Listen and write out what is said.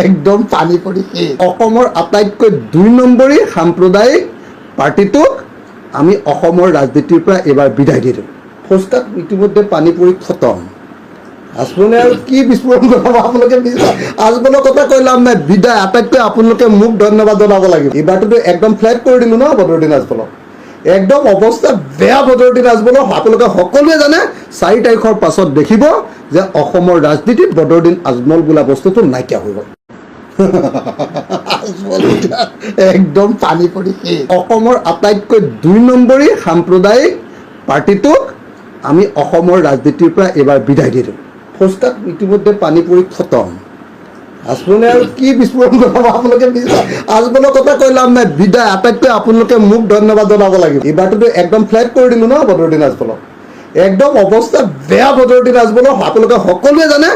একদম পানী পৰি অসমৰ আটাইতকৈ 2 নম্বৰী সাম্প্ৰদায়িক পাৰ্টিটোক আমি অসমৰ ৰাজনীতিৰ পৰা এবাৰ বিদায় দিলোঁ। ফৌজকাত ইতিমধ্যে পানী পৰি খতম। আজমলে আৰু কি বিস্ফোৰণ কৰাব আপোনালোকে আজমলৰ কথা কৈ লাভ নাই। বিদায়। আটাইতকৈ আপোনালোকে মোক ধন্যবাদ জনাব লাগিব। এইবাৰটোতো একদম ফ্লেট কৰি দিলোঁ ন বদৰুদ্দিন আজমলক। একদম অৱস্থা বেয়া বদৰুদ্দিন আজমলৰ। আপোনালোকে সকলোৱে জানে 4 তাৰিখৰ পাছত দেখিব যে অসমৰ ৰাজনীতিত বদৰুদ্দিন আজমল বোলা বস্তুটো নাইকিয়া হৈ গ'ল। একদম পানী পৰি অসমৰ আটাইতকৈ 2 নম্বৰী সাম্প্ৰদায়িক পাৰ্টিটোক আমি অসমৰ ৰাজনীতিৰ পৰা এবাৰ বিদায় দিলোঁ। ফৌজকাত ইতিমধ্যে পানী পৰি খতম। আজমলে আৰু কি বিস্ফোৰণ কৰাব আপোনালোকে আজমলৰ কথা কৈ লাভ নাই। বিদায়। আটাইতকৈ আপোনালোকে মোক ধন্যবাদ জনাব লাগিব। এইবাৰটোতো একদম ফ্লেট কৰি দিলোঁ ন বদৰুদ্দিন আজমলক। একদম অৱস্থা বেয়া বদৰুদ্দিন আজমলৰ। আপোনালোকে সকলোৱে জানে